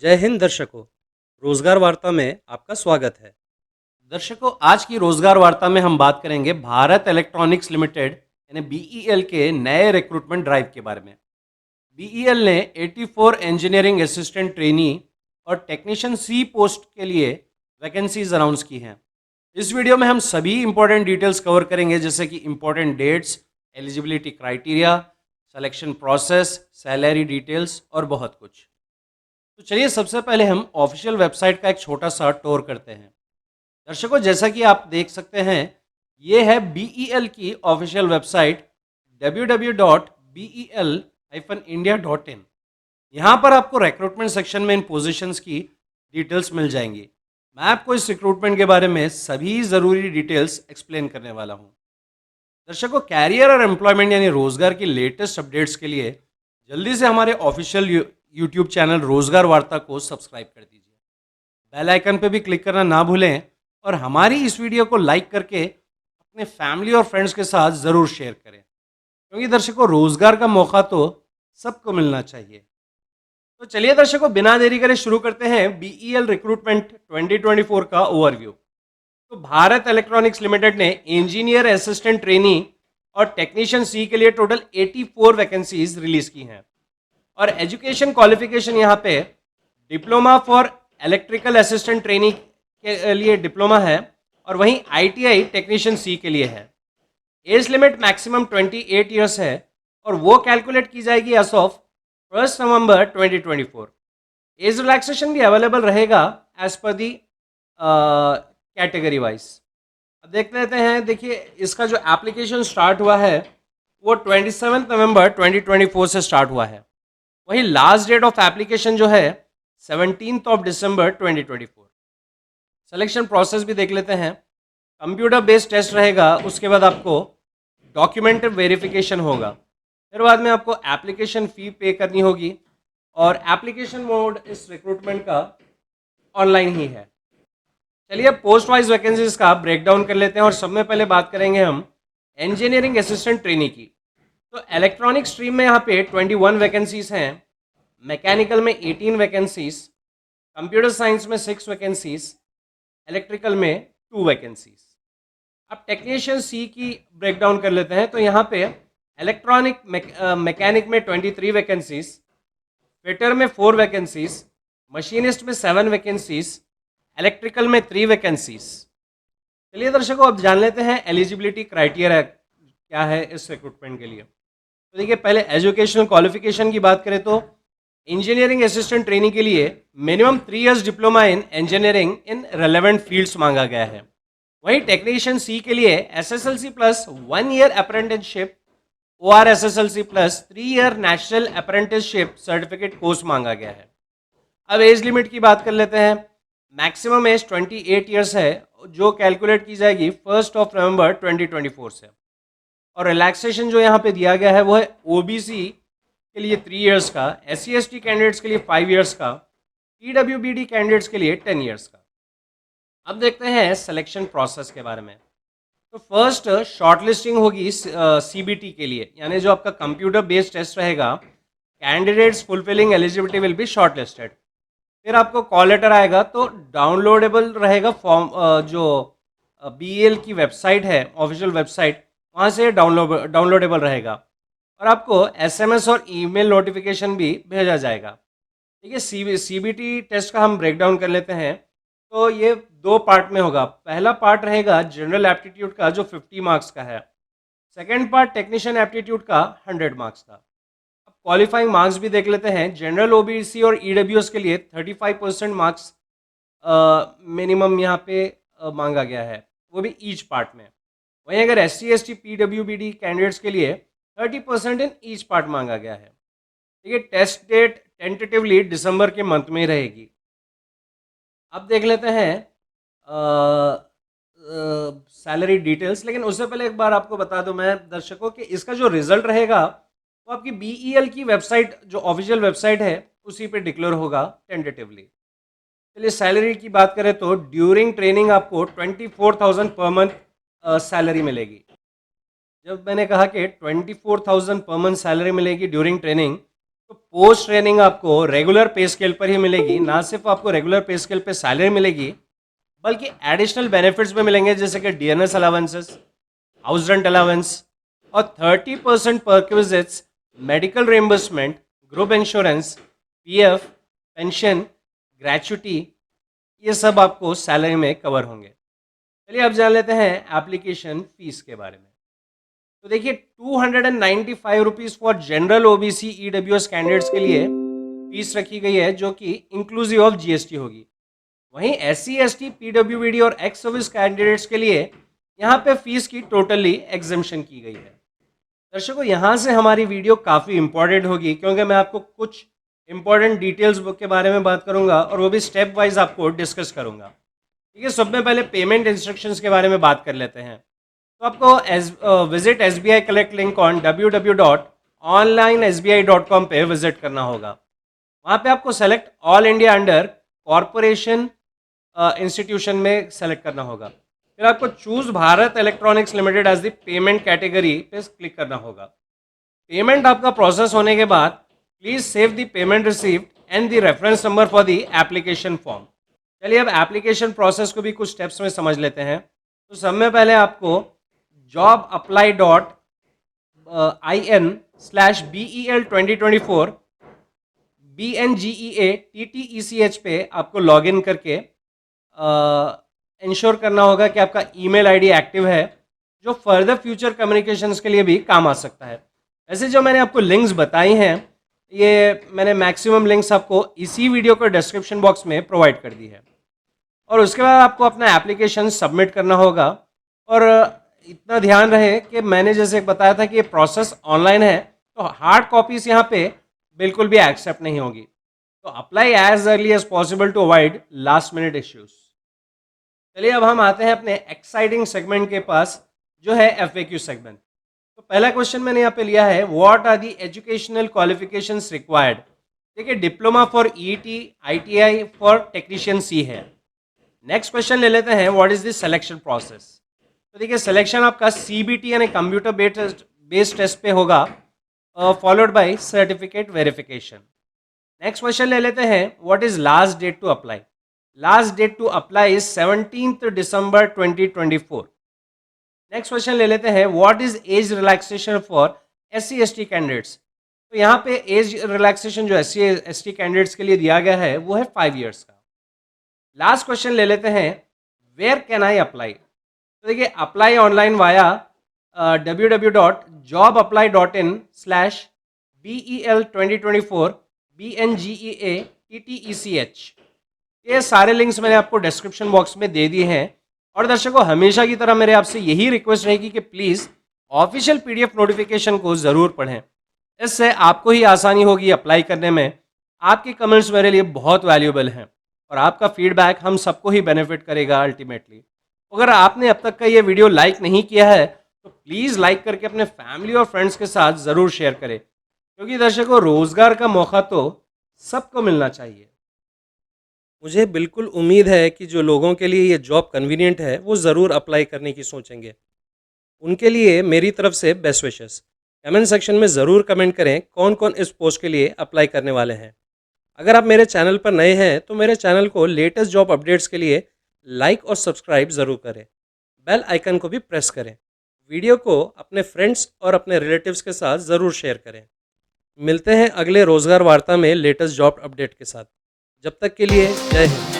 जय हिंद दर्शकों। रोजगार वार्ता में आपका स्वागत है। दर्शकों, आज की रोजगार वार्ता में हम बात करेंगे भारत इलेक्ट्रॉनिक्स लिमिटेड यानी बीईएल के नए रिक्रूटमेंट ड्राइव के बारे में। बीईएल ने 84 इंजीनियरिंग असिस्टेंट ट्रेनी और टेक्नीशियन सी पोस्ट के लिए वैकेंसीज अनाउंस की हैं। इस वीडियो में हम सभी इंपॉर्टेंट डिटेल्स कवर करेंगे, जैसे कि important dates, eligibility criteria, selection process, salary details और बहुत कुछ। तो चलिए सबसे पहले हम ऑफिशियल वेबसाइट का एक छोटा सा टूर करते हैं। दर्शकों, जैसा कि आप देख सकते हैं, ये है बीईएल की ऑफिशियल वेबसाइट www.bel-india.in। यहाँ पर आपको रिक्रूटमेंट सेक्शन में इन पोजीशंस की डिटेल्स मिल जाएंगी। मैं आपको इस रिक्रूटमेंट के बारे में सभी ज़रूरी डिटेल्स एक्सप्लेन करने वाला हूँ। दर्शकों, कैरियर और एम्प्लॉयमेंट यानी रोजगार की लेटेस्ट अपडेट्स के लिए जल्दी से हमारे ऑफिशियल यूट्यूब चैनल रोजगार वार्ता को सब्सक्राइब कर दीजिए। बेल आइकन पे भी क्लिक करना ना भूलें और हमारी इस वीडियो को लाइक करके अपने फैमिली और फ्रेंड्स के साथ ज़रूर शेयर करें, क्योंकि दर्शकों रोजगार का मौका तो सबको मिलना चाहिए। तो चलिए दर्शकों, बिना देरी करे शुरू करते हैं बीईएल रिक्रूटमेंट 2024 का ओवरव्यू। तो भारत इलेक्ट्रॉनिक्स लिमिटेड ने इंजीनियर असिस्टेंट ट्रेनी और टेक्नीशियन सी के लिए टोटल 84 वैकेंसीज रिलीज की हैं। और एजुकेशन क्वालिफिकेशन यहाँ पे diploma for electrical assistant trainee के लिए डिप्लोमा है, और वहीं आईटीआई टेक्नीशियन सी के लिए है। एज लिमिट मैक्सिमम 28 ईयर्स है और वो कैलकुलेट की जाएगी एज ऑफ 1 नवंबर 2024। एज रिलैक्सेशन भी अवेलेबल रहेगा as per the category wise. अब देख लेते हैं। देखिए, इसका जो एप्लीकेशन स्टार्ट हुआ है वो 27 नवंबर 2024 से स्टार्ट हुआ है। वहीं लास्ट डेट ऑफ एप्लीकेशन जो है 17 ऑफ दिसंबर 2024। सिलेक्शन प्रोसेस भी देख लेते हैं। कंप्यूटर बेस्ड टेस्ट रहेगा, उसके बाद आपको डॉक्यूमेंट वेरिफिकेशन होगा, फिर बाद में आपको एप्लीकेशन फ़ी पे करनी होगी, और एप्लीकेशन मोड इस रिक्रूटमेंट का ऑनलाइन ही है। चलिए पोस्ट वाइज वैकेंसीज का ब्रेकडाउन कर लेते हैं, और सब में पहले बात करेंगे हम इंजीनियरिंग असिस्टेंट ट्रेनी की। तो इलेक्ट्रॉनिक स्ट्रीम में यहाँ पे 21 वैकेंसीज हैं, मैकेनिकल में 18 वैकेंसीज, कंप्यूटर साइंस में 6 वैकेंसीज, इलेक्ट्रिकल में 2 वैकेंसीज। अब टेक्नीशियन सी की ब्रेकडाउन कर लेते हैं। तो यहाँ पे इलेक्ट्रॉनिक मैकेनिक में 23 वैकेंसीज, फिटर में 4 वैकेंसीज, मशीनिस्ट में 7 वैकेंसीज, इलेक्ट्रिकल में 3 वैकेंसीज। चलिए दर्शकों, अब जान लेते हैं एलिजिबिलिटी क्राइटेरिया क्या है इस रिक्रूटमेंट के लिए। तो देखिए, पहले एजुकेशनल क्वालिफिकेशन की बात करें तो इंजीनियरिंग असिस्टेंट ट्रेनिंग के लिए minimum 3 years diploma in engineering in relevant fields मांगा गया है। वहीं टेक्नीशियन सी के लिए SSLC plus 1 year apprenticeship, ORSSLC plus 3 year national apprenticeship certificate course मांगा गया है। अब एज लिमिट की बात कर लेते हैं। मैक्सिमम एज 28 ईयर्स है, जो कैलकुलेट की जाएगी 1 नवंबर 2024 से। और रिलैक्सेशन जो यहाँ पे दिया गया है वो है ओबीसी के लिए 3 इयर्स का, SC/ST कैंडिडेट्स के लिए 5 इयर्स का, PWBD कैंडिडेट्स के लिए 10 इयर्स का। अब देखते हैं सिलेक्शन प्रोसेस के बारे में। तो फर्स्ट शॉर्टलिस्टिंग होगी CBT के लिए, यानी जो आपका कंप्यूटर बेस्ड टेस्ट रहेगा। Candidates fulfilling eligibility will be shortlisted. फिर आपको कॉल लेटर आएगा, तो डाउनलोडेबल रहेगा फॉर्म, जो BEL की वेबसाइट है, ऑफिशियल वेबसाइट, वहाँ से डाउनलोडेबल रहेगा, और आपको SMS और ईमेल नोटिफिकेशन भी भेजा जाएगा। ठीक है, CBT टेस्ट का हम ब्रेकडाउन कर लेते हैं। तो ये 2 पार्ट में होगा। पहला पार्ट रहेगा जनरल एप्टीट्यूड का, जो 50 मार्क्स का है। सेकेंड पार्ट टेक्नीशियन एप्टीट्यूड का 100 मार्क्स का। अब क्वालिफाइंग मार्क्स भी देख लेते हैं। जनरल OBC और EWS के लिए 35% मार्क्स मिनिमम यहाँ पे मांगा गया है, वो भी ईच पार्ट में। वहीं अगर SC/ST PWBD कैंडिडेट्स के लिए 30% इन ईच पार्ट मांगा गया है। ठीक है, टेस्ट डेट टेंटेटिवली दिसंबर के मंथ में रहेगी। अब देख लेते हैं सैलरी डिटेल्स, लेकिन उससे पहले एक बार आपको बता दूं मैं दर्शकों कि इसका जो रिजल्ट रहेगा वो आपकी BEL की वेबसाइट, जो ऑफिशियल वेबसाइट है, उसी पे डिक्लेयर होगा टेंटेटिवली। चलिए सैलरी की बात करें तो ड्यूरिंग ट्रेनिंग आपको 24,000 पर मंथ सैलरी मिलेगी। जब मैंने कहा कि 24,000 पर मंथ सैलरी मिलेगी ड्यूरिंग ट्रेनिंग, तो पोस्ट ट्रेनिंग आपको रेगुलर पे स्केल पर ही मिलेगी। ना सिर्फ आपको रेगुलर पे स्केल पे सैलरी मिलेगी, बल्कि एडिशनल बेनिफिट्स भी मिलेंगे, जैसे कि DNS allowances, house rent allowance और 30% perquisites, medical reimbursement, group insurance, PF, pension, gratuity, ये सब आपको सैलरी में कवर होंगे। चलिए अब जान लेते हैं एप्लीकेशन फीस के बारे में। तो देखिए 295 rupees for general OBC EWS candidates के लिए फीस रखी गई है, जो कि इंक्लूसिव ऑफ जीएसटी होगी। वहीं एससी एसटी पीडब्ल्यूबीडी और एक्स सर्विस कैंडिडेट्स के लिए यहाँ पे फीस की टोटली एग्जम्पशन की गई है। दर्शकों, यहाँ से हमारी वीडियो काफ़ी इंपॉर्टेंट होगी, क्योंकि मैं आपको कुछ इंपॉर्टेंट डिटेल्स बुक के बारे में बात करूंगा और वो भी स्टेप वाइज आपको डिस्कस करूंगा। ठीक है, सब में पहले पेमेंट इंस्ट्रक्शंस के बारे में बात कर लेते हैं। तो आपको visit SBI collect link on www.onlinesbi.com पे विजिट करना होगा। वहाँ पे आपको select all India under corporation institution में सेलेक्ट करना होगा। फिर आपको choose Bharat Electronics Limited as the payment category पे क्लिक करना होगा। पेमेंट आपका प्रोसेस होने के बाद please save the payment received and the reference number for the application form. चलिए अब एप्लीकेशन प्रोसेस को भी कुछ स्टेप्स में समझ लेते हैं। तो सब में पहले आपको jobapply.in/BEL2024 BNGEA-TTECH पे आपको लॉगिन करके इंश्योर करना होगा कि आपका ईमेल आईडी एक्टिव है, जो फर्दर फ्यूचर कम्युनिकेशंस के लिए भी काम आ सकता है। वैसे जो मैंने आपको लिंक्स बताई हैं, ये मैंने मैक्सिमम लिंक्स आपको इसी वीडियो के डिस्क्रिप्शन बॉक्स में प्रोवाइड कर दी है। और उसके बाद आपको अपना एप्लीकेशन सबमिट करना होगा। और इतना ध्यान रहे कि मैंने जैसे बताया था कि ये प्रोसेस ऑनलाइन है, तो हार्ड कॉपीज यहाँ पे बिल्कुल भी एक्सेप्ट नहीं होगी। तो apply as early as possible to avoid last minute issues. चलिए अब हम आते हैं अपने एक्साइटिंग सेगमेंट के पास, जो है FAQ सेगमेंट। तो पहला क्वेश्चन मैंने यहाँ पे लिया है, what are the educational qualifications required. देखिए diploma for ET, ITI for technician C है। नेक्स्ट क्वेश्चन ले लेते हैं, what is the selection process. तो देखिए सिलेक्शन आपका CBT यानी कंप्यूटर बेस्ड टेस्ट पे होगा, followed by certificate verification. Next question ले लेते हैं, what is last date to apply. Last date to apply is 17 दिसंबर 2024। नेक्स्ट क्वेश्चन ले लेते हैं, what is age relaxation for SC ST candidates. तो यहाँ पे एज रिलैक्सेशन जो SC ST कैंडिडेट्स के लिए दिया गया है वो है 5 ईयर्स का। लास्ट क्वेश्चन ले लेते हैं, वेयर कैन आई अप्लाई। तो देखिए apply online via www.jobapply.in/BEL2024 BNGEA-TTECH। ये सारे लिंक्स मैंने आपको डिस्क्रिप्शन बॉक्स में दे दिए हैं। और दर्शकों, हमेशा की तरह मेरे आपसे यही रिक्वेस्ट रहेगी कि प्लीज़ ऑफिशियल PDF नोटिफिकेशन को ज़रूर पढ़ें। इससे आपको ही आसानी होगी अप्लाई करने में। आपके कमेंट्स मेरे लिए बहुत वैल्यूएबल हैं और आपका फीडबैक हम सबको ही बेनिफिट करेगा अल्टीमेटली। अगर आपने अब तक का ये वीडियो लाइक नहीं किया है, तो प्लीज़ लाइक करके अपने फैमिली और फ्रेंड्स के साथ ज़रूर शेयर करें, क्योंकि दर्शकों रोज़गार का मौका तो सबको मिलना चाहिए। मुझे बिल्कुल उम्मीद है कि जो लोगों के लिए ये जॉब कन्वीनियंट है वो ज़रूर अप्लाई करने की सोचेंगे। उनके लिए मेरी तरफ से बेस्ट विशेस। कमेंट सेक्शन में ज़रूर कमेंट करें कौन कौन इस पोस्ट के लिए अप्लाई करने वाले हैं। अगर आप मेरे चैनल पर नए हैं तो मेरे चैनल को लेटेस्ट जॉब अपडेट्स के लिए लाइक और सब्सक्राइब ज़रूर करें। बेल आइकन को भी प्रेस करें। वीडियो को अपने फ्रेंड्स और अपने रिलेटिव्स के साथ ज़रूर शेयर करें। मिलते हैं अगले रोज़गार वार्ता में लेटेस्ट जॉब अपडेट के साथ। जब तक के लिए जय हिंद।